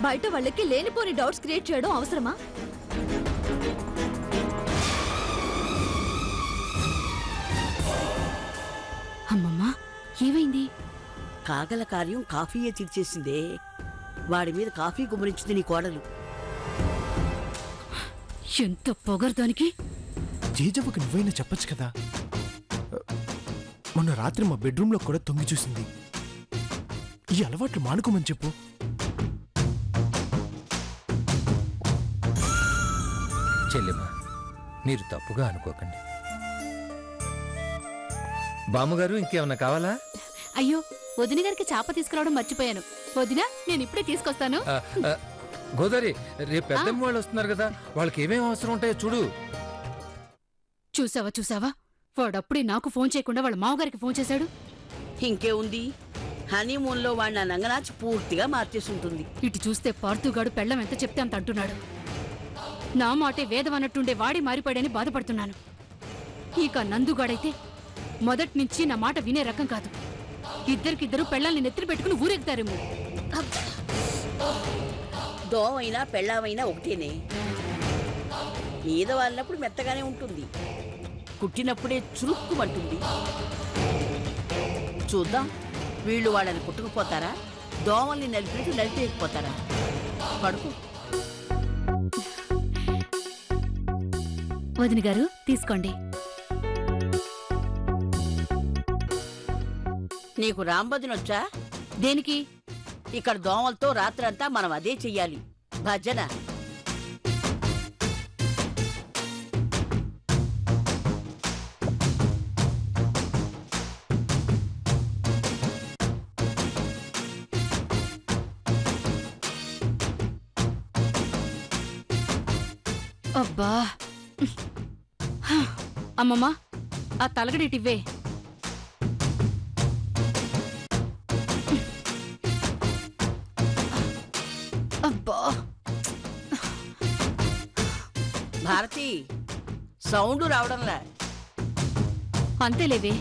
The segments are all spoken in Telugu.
బయట వాళ్ళకి లేనిపోని డౌట్స్ క్రియేట్ చేయడం అవసరమా? అమ్మమ్మా, ఏమైంది? కాగల కార్యం కాఫీయే తీర్చేసిందే. వాడి మీద కాఫీ గుమ్మరించింది నీ కోడలు. ఎంత పొగర్దానికి! జేజవ్వకి నువ్వైనా చెప్పచ్చు కదా. మొన్న రాత్రి మా బెడ్రూమ్లో కూడా తొంగి చూసింది. ఈ అలవాట్లు మానుకోమని చెప్పు. చెల్లెమ్మా, మీరు తప్పుగా అనుకోకండి. బామ్మగారు ఇంకేమన్నా కావాలా? అయ్యో, వదిన గారికి చాప తీసుకురావడం మర్చిపోయాను. వదిన, నేను ఇప్పుడే తీసుకొస్తాను. గోదావరి, రేపు పెద్దమ్మ వాళ్ళు వస్తున్నారు కదా, వాళ్ళకి ఏమేమి అవసరం ఉంటాయో చూడు. చూసావా, వాడప్పుడే నాకు ఫోన్ చేయకుండా వాళ్ళ మామగారికి ఫోన్ చేశాడు. ఇంకే ఉంది, హనీమూన్లో వాడిన నంగనాచి పూర్తిగా మార్చేసి ఉంటుంది. ఇటు చూస్తే పార్థుగాడు పెళ్ళం ఎంత చెప్తే అంత అంటున్నాడు. నా మాటే వేదం అన్నట్టుండే వాడి మారిపోయాడని బాధపడుతున్నాను. ఇక నందుగాడైతే మొదటి నుంచి నా మాట వినే రకం కాదు. ఇద్దరికిద్దరు పెళ్ళాల్ని నెత్తిన పెట్టుకుని ఊరెగుతారేమో. దోమైనా పెళ్ళామైనా ఒకటేనే. మీద వాళ్ళప్పుడు మెత్తగానే ఉంటుంది, కుట్టినప్పుడే చురుక్కుమంటుంది. చూద్దాం, వీళ్ళు వాళ్ళని కుట్టుకుపోతారా, దోమల్ని నలిపినట్టు నలిపేయకపోతారా? పడుకో. వదిన గారు, తీసుకోండి. నీకు రాంబదినొచ్చా? దేనికి? ఇక్కడ దోమలతో రాత్రంతా మనం అదే చెయ్యాలి, భజన. అబ్బా, అమ్మమ్మా, ఆ తలగడిటివ్వే. అబ్బా, భారతి, సౌండ్ రావడంలా. అంతేలేవే,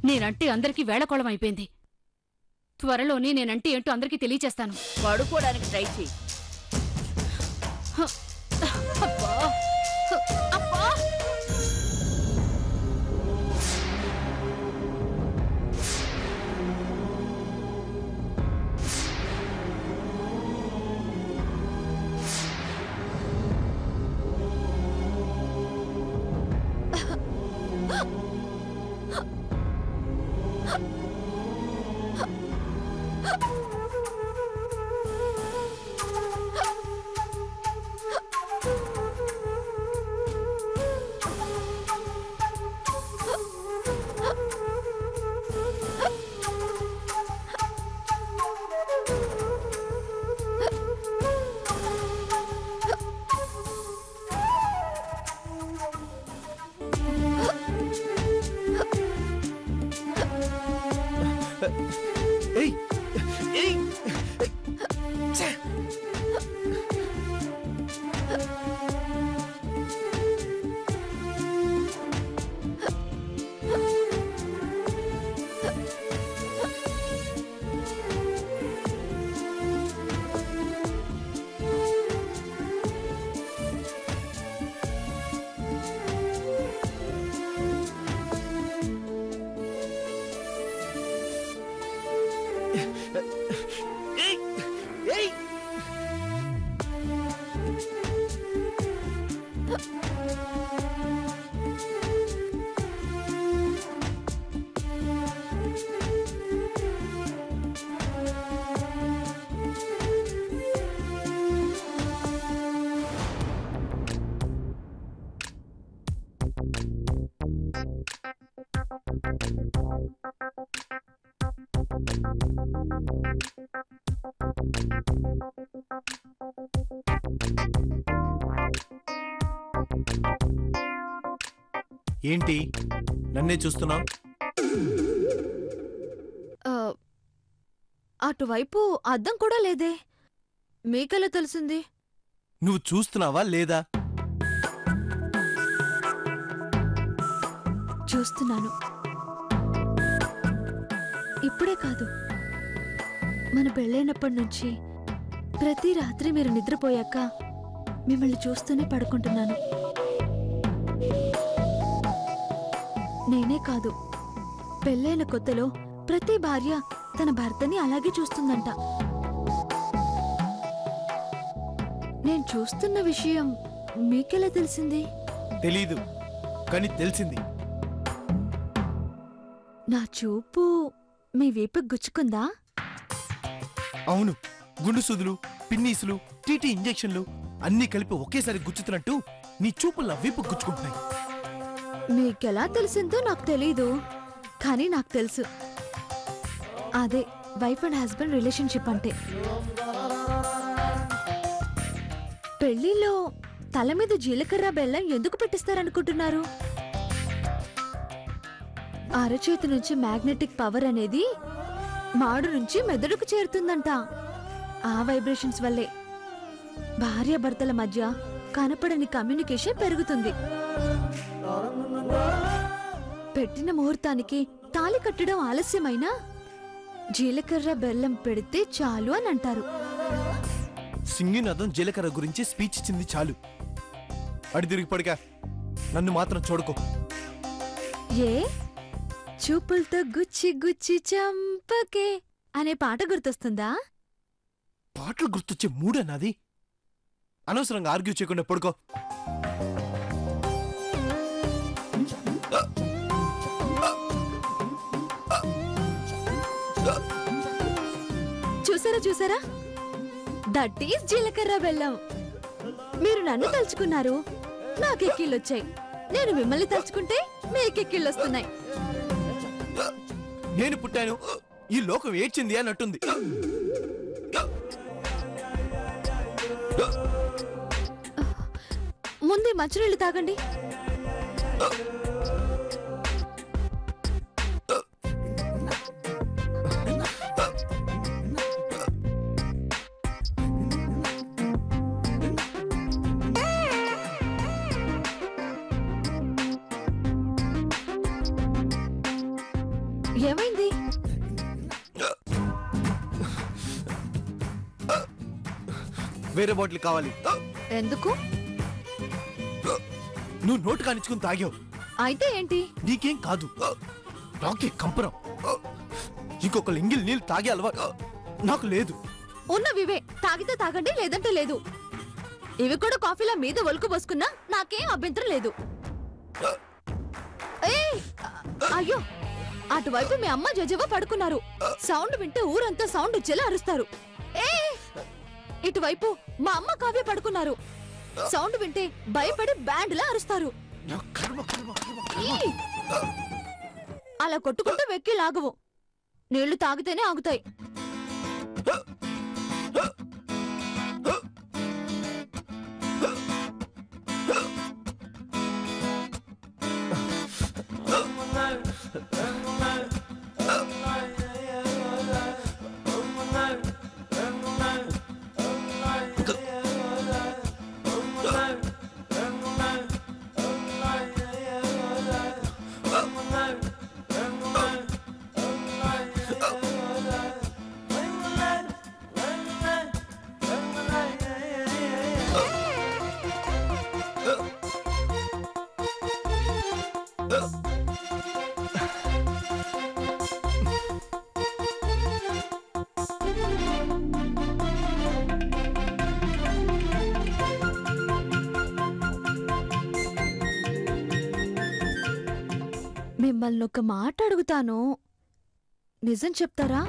నేనంటే అందరికీ వేళకోళం అయిపోయింది. త్వరలోనే నేనంటే ఏంటో అందరికీ తెలియచేస్తాను. పడుకోవడానికి ట్రై చెయ్యి. అబ్బా, అబ్బా. ఏంటి నన్నే చూస్తున్నావు? అటువైపు అద్దం కూడా లేదే, మీకెలా తెలిసింది? నువ్వు చూస్తున్నావా లేదా? చూస్తున్నాను. ఇప్పుడే కాదు, మన పెళ్ళైనప్పటి నుంచి ప్రతి రాత్రి మీరు నిద్రపోయాక మిమ్మల్ని చూస్తూనే పడుకుంటున్నాను. నేనే కాదు, పెళ్ళైన కొత్తలో ప్రతి భార్య తన భర్తని అలాగే చూస్తుందంట. నేను చూస్తున్న విషయం మీకెలా తెలిసింది? తెలీదు, కానీ తెలిసింది. నా చూపు మీ వీపుకి గుచ్చుకుందా? అవును, గుండు సూదులు, పిన్నీసులు, టీటీ ఇంజెక్షన్లు అన్నీ కలిపి ఒకేసారి గుచ్చుతున్నట్టు నీ చూపులు నా వీపు గుచ్చుకుంటున్నాయి. మీకెలా తెలిసిందో నాకు తెలీదు, కానీ నాకు తెలుసు. అదే వైఫ్ అండ్ హస్బెండ్ రిలేషన్షిప్ అంటే. పెళ్లిలో తల మీద జీలకర్ర బెల్లం ఎందుకు పెట్టిస్తారనుకుంటున్నారు? అరచేతి నుంచి మ్యాగ్నెటిక్ పవర్ అనేది మాడు నుంచి మెదడుకు చేరుతుందంట. ఆ వైబ్రేషన్స్ వల్లే భార్యాభర్తల మధ్య కనపడని కమ్యూనికేషన్ పెరుగుతుంది. పెట్టిన ముహూర్తానికి తాళి కట్టడం ఆలస్యమైనా జీలకర్ర బెల్లం పెడితే చాలు అని అంటారు. సింగినాథం జీలకర్ర గురించి స్పీచ్ ఇచ్చింది చాలు. అడి తిరిగి పడిగా నన్ను మాత్రం చూడకు. ఏ చూపులతో గుచ్చి గుచ్చి చంపకే అనే పాట గుర్తొస్తుందా? పాటలు గుర్తొచ్చే మూడే నాది. అనవసరంగా ఆర్గ్యూ చేయకుండా పడుకో. చూసారా చూసారా, దట్ ఈస్ జీలకర్ర బెల్లం. మీరు నన్ను తలుచుకున్నారు, నాకెక్కిళ్ళొచ్చాయి. నేను మిమ్మల్ని తలుచుకుంటే మీకెక్కిళ్ళొస్తున్నాయి. నేను పుట్టాను, ఈ లోకం ఏడ్చింది అన్నట్టుంది. ముందే మంచినీళ్ళు తాగండి. ఏమైంది? వేరే బాటిల్ కావాలి. ఎందుకు? నువ్వు నోటు కానిచ్చుకుని తాగావు. అయితే ఏంటి? నీకేం కాదు, నాకే కంపరం. ఇంకొకరు ఇంగిల్ నీళ్ళు తాగే అలవాటు నాకు లేదు. ఉన్నవివే తాగితే తాగండి, లేదంటే లేదు. ఇవి కూడా కాఫీలా మీద ఒలుకు పోసుకున్నా నాకేం అభ్యంతరం లేదు. ఏయ్, అయ్యో, అటువైపు మీ అమ్మ జజవ పడుకున్నారు. సౌండ్ వింటే ఊరంతా సౌండ్ వచ్చేలా అరుస్తారు. ఏ ఇటువైపు మా అమ్మ కావ్య పడుకున్నారు. సౌండ్ వింటే భయపడి బ్యాండ్లా అరుస్తారు. అలా కొట్టుకుంటే వెక్కి లాగవు. నీళ్లు తాగితేనే ఆగుతాయి. మిమ్మల్ని ఒక మాట అడుగుతాను, నిజం చెప్తారా?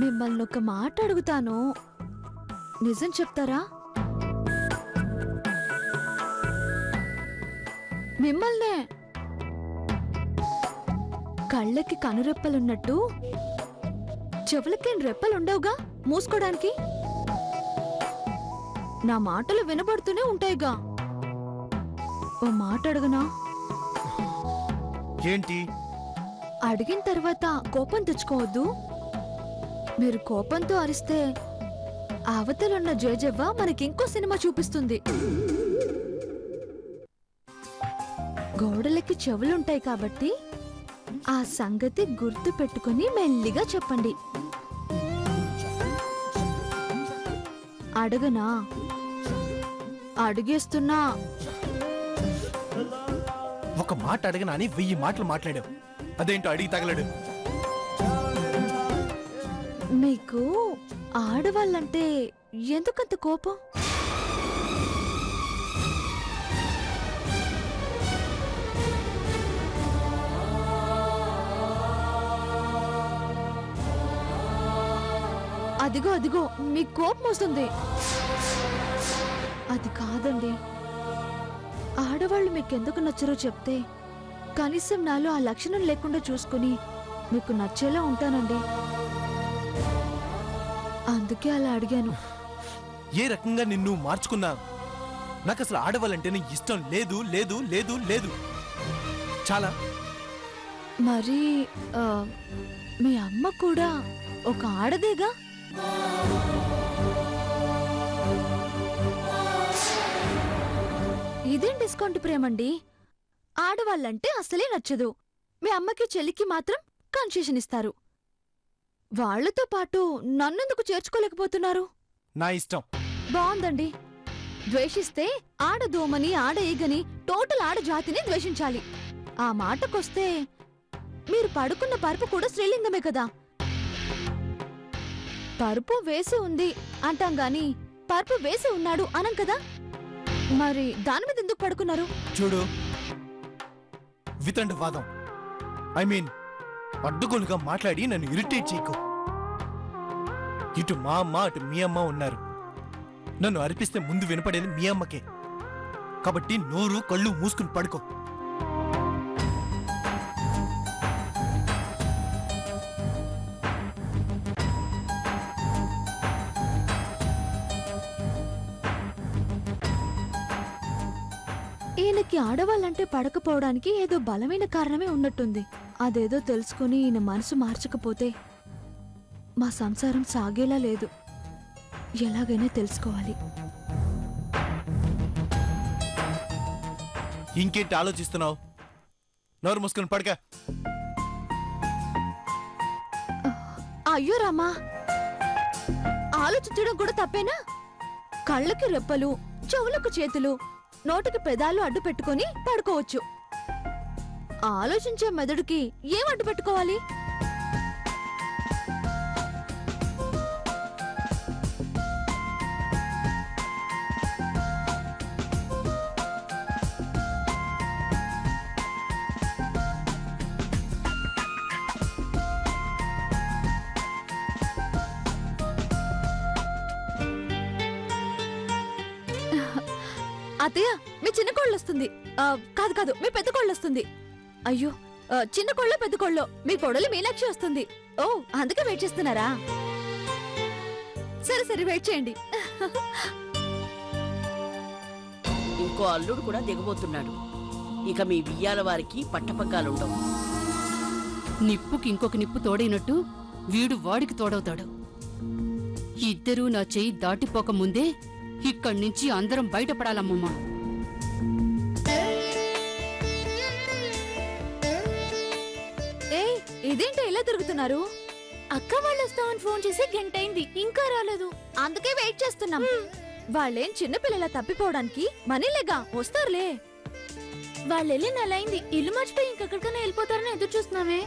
మిమ్మల్ని ఒక మాట అడుగుతాను, నిజం చెప్తారా? మిమ్మల్నే. కళ్ళకి కనురెప్పలున్నట్టు చెవులకేం రెప్పలుండవుగా మూసుకోడానికి? నా మాటలు వినబడుతూనే ఉంటాయిగా. ఓ మాట అడగనా? ఏంటి? అడిగిన తర్వాత కోపం తెచ్చుకోవద్దు. మీరు కోపంతో అరిస్తే అవతలున్న జయజవ్వ మనకింకో సినిమా చూపిస్తుంది. గోడలకి చెవులుంటాయి కాబట్టి ఆ సంగతి గుర్తు పెట్టుకుని మెల్లిగా చెప్పండి. అడగనా? అడిగేస్తున్నా. ఒక మాట అడగనా అని 1000 మాటలు మాట్లాడావు. అదేంటో అడిగి తగలడు. మీకు ఆడవాళ్ళంటే ఎందుకంత కోపం? అదిగో అదిగో మీకు కోపం వస్తుంది. అది కాదండి, ఆడవాళ్ళు మీకెందుకు నచ్చరో చెప్తే కనీసం నాలో ఆ లక్షణం లేకుండా చూసుకుని మీకు నచ్చేలా ఉంటానండి. అందుకే అలా అడిగాను. ఏ రకంగా నిన్ను మార్చుకున్నా నాకు అసలు ఆడవాళ్ళంటేనే ఇష్టం లేదు లేదు లేదు లేదు. చాలా. మరి మీ అమ్మ కూడా ఒక ఆడదేగా? ఇదేం డిస్కౌంట్ ప్రేమండి? ఆడవాళ్ళంటే అసలే నచ్చదు. మీ అమ్మకి చెల్లికి మాత్రం కన్సెషన్ ఇస్తారు. వాళ్లతో పాటు నన్నెందుకు చేర్చుకోలేకపోతున్నారు? నా ఇష్టం. బాగుందండి. ద్వేషిస్తే ఆడదోమని ఆడ ఈగని టోటల్ ఆడజాతిని ద్వేషించాలి. ఆ మాటకొస్తే మీరు పడుకున్న పరుపు కూడా స్త్రీలింగమే కదా. పరుపు వేసి ఉంది అంటాం గాని పరుపు వేసి ఉన్నాడు అనం కదా. మరి దాని మీద ఎందుకు పడుకున్నారు? చూడు, వితండ వాదం ఐ మీన్ అడ్డుగోలుగా మాట్లాడి నన్ను ఇరిటేట్ చేయకు. ఇటు మా అమ్మ అటు మీ అమ్మ ఉన్నారు. నన్ను అరిపిస్తే ముందు వినపడేది మీ అమ్మకే. కాబట్టి నోరు కళ్ళు మూసుకుని పడుకో. ఈయనకి ఆడవాళ్ళంటే పడకపోవడానికి ఏదో బలమైన కారణమే ఉన్నట్టుంది. అదేదో తెలుసుకుని ఈయన మనసు మార్చకపోతే మా సంసారం సాగేలా లేదు. ఎలాగైనా తెలుసుకోవాలి. ఇంకేంటి ఆలోచిస్తున్నావు? నోరు మూసుకుని పడక. అయ్యో రామా, ఆలోచించడం కూడా తప్పేనా? కళ్ళకి రెప్పలు, చెవులకు చేతులు, నోటికి పెదాలు అడ్డు పెట్టుకుని పడుకోవచ్చు. ఆలోచించే మెదడుకి ఏం అడ్డు పెట్టుకోవాలి? అత్తయ్య, మీ చిన్న కోళ్ళు వస్తుంది. కాదు కాదు, మీ పెద్ద కోళ్ళు వస్తుంది. అయ్యో, చిన్న కోళ్ళో పెద్ద కోళ్ళో మీ కోడలు మీనాక్షి వస్తుంది. ఓ, అందుకే వెయిట్ చేస్తున్నారా? సరే సరే, వెయిట్ చేయండి. ఇంకో అల్లుడు కూడా దిగబోతున్నాడు. ఇక మీ బియ్యాల వారికి పట్టపగ్గాలుండవు. నిప్పుకి ఇంకొక నిప్పు తోడైనట్టు వీడు వాడికి తోడవుతాడు. ఇద్దరూ నా చెయ్యి దాటిపోక ముందే ఇక్కడి నుంచి అందరం బయటపడాలమ్మమ్మా. ఏయ్, ఇదేంటో ఇలా తిరుగుతున్నారు? అక్క వాళ్ళు వస్తామని ఫోన్ చేసి గంటైంది, ఇంకా రాలేదు. అందుకే వెయిట్ చేస్తున్నాం. వాళ్ళేం చిన్నపిల్లలా తప్పిపోవడానికి మనీలేగా, వస్తారులే. వాళ్ళెళ్ళి నెలైంది. ఇల్లు మర్చిపోయి ఇంకెక్కడికైనా వెళ్ళిపోతారని ఎదురు చూస్తున్నామే.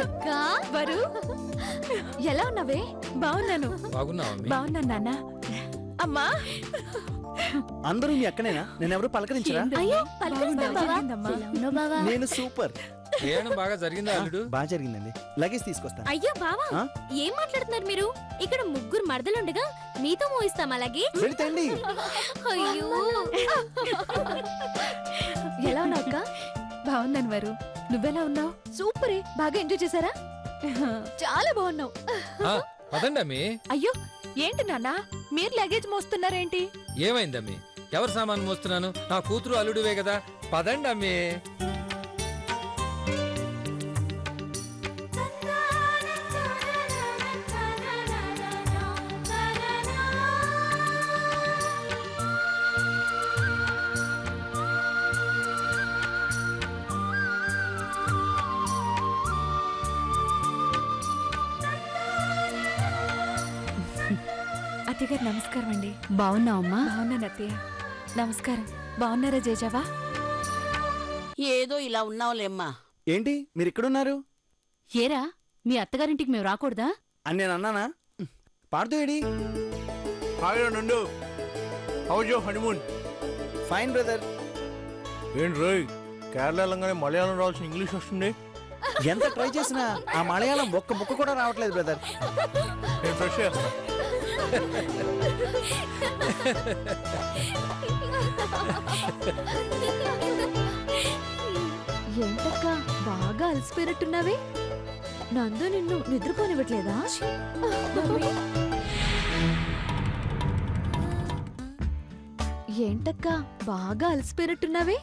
అక్క వరు, ఎలా ఉన్నావే? బాగున్నాను. బాగున్నాను నాన్న. అమ్మా, అందరూ మీ అక్కనేనా? నేనెవరు పలకరించరా? అయ్యో పలకరిస్తావా? నేను సూపర్. బాగా జరిగిందా అల్లుడు? బాగా జరిగిందండి. లగేజ్ తీసుకొస్తా. అయ్యో బావా, ఏం మాట్లాడుతున్నారు మీరు? ఇక్కడ ముగ్గురు మరదలుండగా మీతో మోయిస్తాం అలాగే. వెళ్తండి. అయ్యో, ఎలా ఉన్నావు అక్క? బాగున్నాను వరు, నువ్వెలా ఉన్నావు? సూపరే, బాగా ఎంజాయ్ చేశారా? చాలా బాగున్నావు. పదండి అమ్మి. అయ్యో, ఏంటి నాన్న మీరు లగేజ్ మోస్తున్నారేంటి? ఏమైందమ్మి? ఎవరు సామాను మోస్తున్నాను? నా కూతురు అల్లుడివే కదా, పదండి అమ్మే. అత్తయ్య గారు నమస్కారం అండి. బాగున్నావమ్మా? బాగున్నాను అత్తయ్య. నమస్కారం. బాగున్నారా జేజావా? ఏదో ఇలా ఉన్నావులేమ్మా. ఏంటి మీరు ఇక్కడున్నారు ఏరా, మీ అత్తగారింటికి మేము రాకూడదా? అని నేను అన్నానా? పాడుతూ ఏడి? హాయ్ నందు, house your honeymoon? Fine brother. ఏంటి రోయ్, కేరళ వెళ్ళంగానే మలయాళం రావాల్సిన ఇంగ్లీష్ వస్తుంది. ఎంత ట్రై చేసినా ఆ మలయాళం ఒక్క ముక్క కూడా రావట్లేదు బ్రదర్. నేను ఫ్రెష్ చేస్తా. ఏంటక్క బాగా అలసిపోయినట్టున్నావే? నందు నిన్ను నిద్రపోనివ్వట్లేదా? ఏంటక్క బాగా అలసిపోయినట్టున్నావే?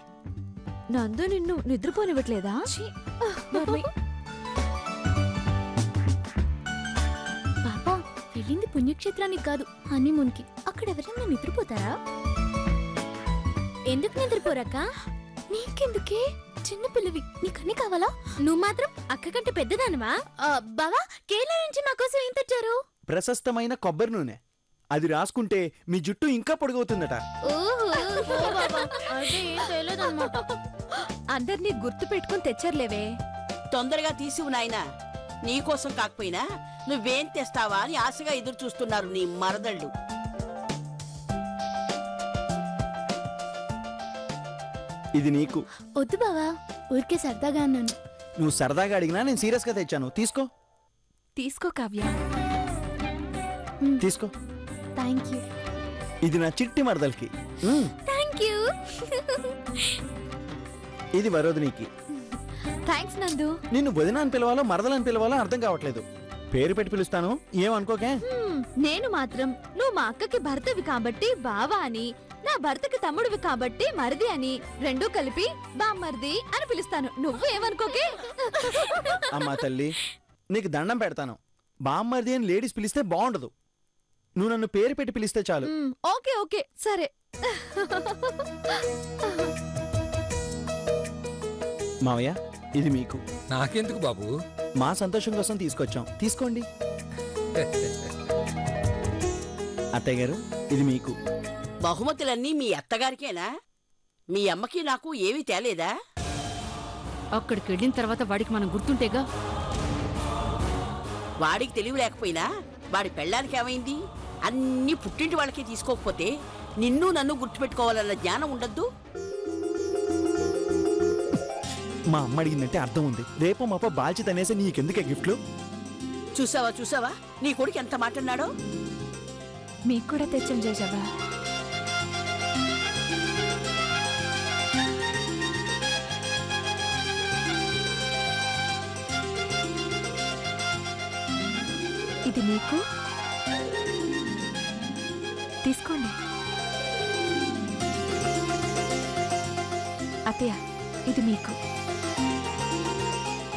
నందు నిన్ను నిద్రపోనివ్వట్లేదా? పాపా, వెళ్ళింది పుణ్యక్షేత్రానికి కాదు, హనీమూన్కి. అక్కడ ఎవరైనా నిద్రపోతారా? ఎందుకు నిద్రపోరాక? నీకెందుకే? చిన్న పిల్లవి, నీకన్నీ కావాలా? నువ్వు మాత్రం అక్క కంటే పెద్దదానవా? బావా, కేరళ నుంచి మా కోసం ఏం తెచ్చారు? ప్రశస్తమైన కొబ్బరి నూనె. అది రాసుకుంటే మీ జుట్టు ఇంకా పొడుగవుతుందట. అందరినీ గుర్తు పెట్టుకుని తెచ్చారులేవే. తొందరగా తీసివు నాయనా. నీకోసం కాకపోయినా నువ్వేం తెస్తావా అని ఆశగా ఎదురు చూస్తున్నారు నీ మరదళ్ళు. ఇది నీకు. వద్దు బావా, ఊరికే సరదాగా అన్నాను. నువ్వు సరదాగా అడిగినా నేను సీరియస్ గా తెచ్చాను. తీసుకో. తీసుకో కావ్య. తీసుకో. Thank you. ఇది నా చిట్టి మరదలకి. Thank you. ఇది వరోధినికి. థ్యాంక్స్ నందు. నిన్ను వదిన అని పిలవాలో మరదలని పిలవాలో అర్థం కావట్లేదు. పేరు పెట్టి పిలుస్తాను, ఏమనుకోకే. నేను మాత్రం నువ్వు మా అక్కకి భర్తవి కాబట్టి బావా అని, నా భర్తకి తమ్ముడివి కాబట్టి మరిది అని, రెండూ కలిపి బామ్మర్ది అని పిలుస్తాను. నువ్వు ఏమనుకోకే. అమ్మా తల్లి, నీకు దండం పెడతాను. బామ్మర్ది అని లేడీస్ పిలిస్తే బాగుండదు. నువ్వు నన్ను పేరు పెట్టి పిలిస్తే చాలు. ఓకే ఓకే సరే. మావయ్య, ఇది మీకు. నాకెందుకు బాబు? మా సంతోషం కోసం తీసుకొచ్చాం, తీసుకోండి. అత్తయ్య గారు, ఇది మీకు. బహుమతులన్నీ మీ అత్తగారికేనా? మీ అమ్మకి నాకు ఏమీ తేలేదా? అక్కడికి వెళ్ళిన తర్వాత వాడికి మనం గుర్తుంటేగా. వాడికి తెలివి లేకపోయినా వాడి పెళ్ళానికి ఏమైంది? అన్ని పుట్టింటి వాళ్ళకి తీసుకోకపోతే నిన్ను నన్ను గుర్తుపెట్టుకోవాలన్న జ్ఞానం ఉండద్దు. మా అమ్మ అడిగిందంటే అర్థం ఉంది. రేపు మాప బాల్చి తనేసి నీకెందుకే గిఫ్ట్లు? చూసావా చూసావా నీ కొడుకు ఎంత మాటన్నాడో. మీకు కూడా తెచ్చాం జేజావా. ఇది మీకు. తీసుకోండి. అత్తయ్య, ఇది మీకు.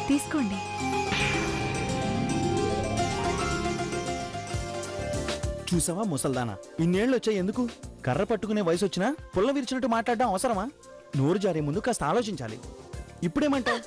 తీసుకోండి. చూసావా ముసల్దానా, ఇన్నేళ్ళు వచ్చాయి ఎందుకు? కర్ర పట్టుకునే వయసు వచ్చినా పుల్ల విరిచినట్టు మాట్లాడడం అవసరమా? నోరు జారే ముందు కాస్త ఆలోచించాలి. ఇప్పుడేమంటావు?